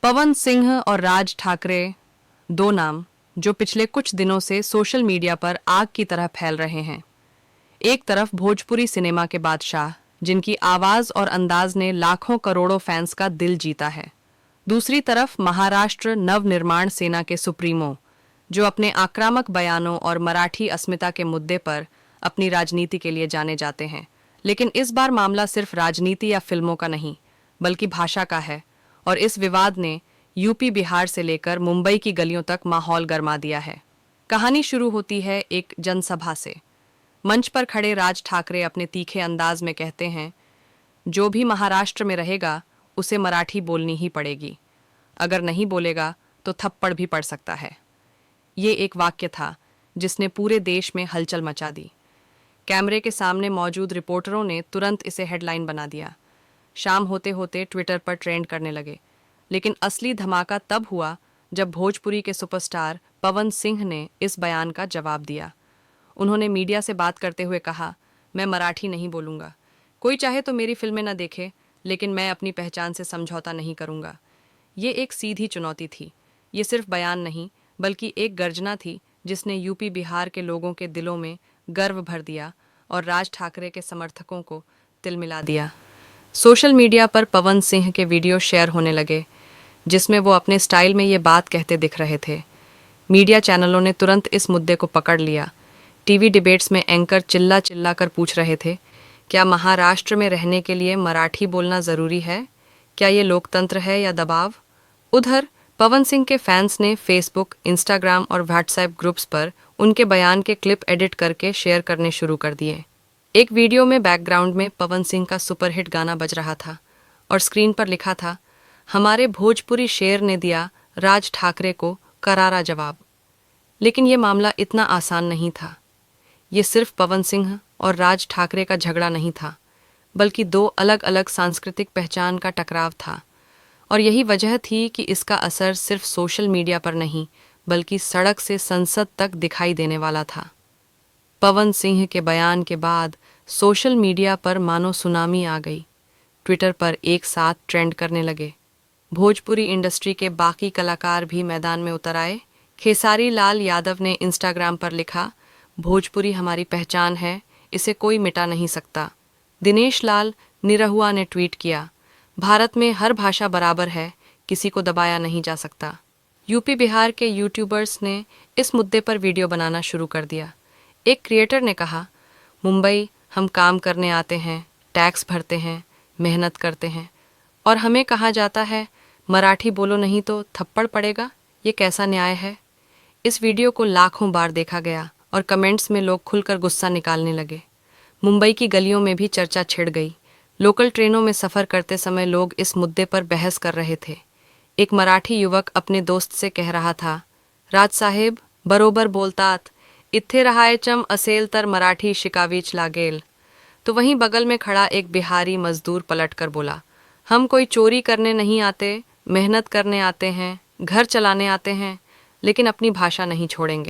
पवन सिंह और राज ठाकरे, दो नाम जो पिछले कुछ दिनों से सोशल मीडिया पर आग की तरह फैल रहे हैं। एक तरफ भोजपुरी सिनेमा के बादशाह, जिनकी आवाज और अंदाज ने लाखों करोड़ों फैंस का दिल जीता है। दूसरी तरफ महाराष्ट्र नवनिर्माण सेना के सुप्रीमो, जो अपने आक्रामक बयानों और मराठी अस्मिता के मुद्दे पर अपनी राजनीति के लिए जाने जाते हैं। लेकिन इस बार मामला सिर्फ राजनीति या फिल्मों का नहीं, बल्कि भाषा का है, और इस विवाद ने यूपी बिहार से लेकर मुंबई की गलियों तक माहौल गरमा दिया है। कहानी शुरू होती है एक जनसभा से। मंच पर खड़े राज ठाकरे अपने तीखे अंदाज में कहते हैं, जो भी महाराष्ट्र में रहेगा उसे मराठी बोलनी ही पड़ेगी, अगर नहीं बोलेगा तो थप्पड़ भी पड़ सकता है। ये एक वाक्य था जिसने पूरे देश में हलचल मचा दी। कैमरे के सामने मौजूद रिपोर्टरों ने तुरंत इसे हेडलाइन बना दिया। शाम होते होते ट्विटर पर ट्रेंड करने लगे। लेकिन असली धमाका तब हुआ जब भोजपुरी के सुपरस्टार पवन सिंह ने इस बयान का जवाब दिया। उन्होंने मीडिया से बात करते हुए कहा, मैं मराठी नहीं बोलूँगा, कोई चाहे तो मेरी फिल्में न देखे, लेकिन मैं अपनी पहचान से समझौता नहीं करूँगा। ये एक सीधी चुनौती थी। ये सिर्फ बयान नहीं, बल्कि एक गर्जना थी जिसने यूपी बिहार के लोगों के दिलों में गर्व भर दिया और राज ठाकरे के समर्थकों को तिलमिला दिया। सोशल मीडिया पर पवन सिंह के वीडियो शेयर होने लगे, जिसमें वो अपने स्टाइल में ये बात कहते दिख रहे थे। मीडिया चैनलों ने तुरंत इस मुद्दे को पकड़ लिया। टीवी डिबेट्स में एंकर चिल्ला चिल्ला कर पूछ रहे थे, क्या महाराष्ट्र में रहने के लिए मराठी बोलना ज़रूरी है? क्या ये लोकतंत्र है या दबाव? उधर पवन सिंह के फैंस ने फेसबुक, इंस्टाग्राम और व्हाट्सएप ग्रुप्स पर उनके बयान के क्लिप एडिट करके शेयर करने शुरू कर दिए। एक वीडियो में बैकग्राउंड में पवन सिंह का सुपरहिट गाना बज रहा था और स्क्रीन पर लिखा था, हमारे भोजपुरी शेर ने दिया राज ठाकरे को करारा जवाब। लेकिन ये मामला इतना आसान नहीं था। ये सिर्फ पवन सिंह और राज ठाकरे का झगड़ा नहीं था, बल्कि दो अलग अलग सांस्कृतिक पहचान का टकराव था। और यही वजह थी कि इसका असर सिर्फ सोशल मीडिया पर नहीं, बल्कि सड़क से संसद तक दिखाई देने वाला था। पवन सिंह के बयान के बाद सोशल मीडिया पर मानो सुनामी आ गई। ट्विटर पर एक साथ ट्रेंड करने लगे। भोजपुरी इंडस्ट्री के बाकी कलाकार भी मैदान में उतर आए। खेसारी लाल यादव ने इंस्टाग्राम पर लिखा, भोजपुरी हमारी पहचान है, इसे कोई मिटा नहीं सकता। दिनेश लाल निरहुआ ने ट्वीट किया, भारत में हर भाषा बराबर है, किसी को दबाया नहीं जा सकता। यूपी बिहार के यूट्यूबर्स ने इस मुद्दे पर वीडियो बनाना शुरू कर दिया। एक क्रिएटर ने कहा, मुंबई हम काम करने आते हैं, टैक्स भरते हैं, मेहनत करते हैं, और हमें कहा जाता है मराठी बोलो नहीं तो थप्पड़ पड़ेगा, ये कैसा न्याय है? इस वीडियो को लाखों बार देखा गया और कमेंट्स में लोग खुलकर गुस्सा निकालने लगे। मुंबई की गलियों में भी चर्चा छिड़ गई। लोकल ट्रेनों में सफ़र करते समय लोग इस मुद्दे पर बहस कर रहे थे। एक मराठी युवक अपने दोस्त से कह रहा था, राज साहेब बरोबर बोलतात, इत्थे रहायचम असेल तर मराठी शिकावीच लागेल। तो वहीं बगल में खड़ा एक बिहारी मजदूर पलटकर बोला, हम कोई चोरी करने नहीं आते, मेहनत करने आते हैं, घर चलाने आते हैं, लेकिन अपनी भाषा नहीं छोड़ेंगे।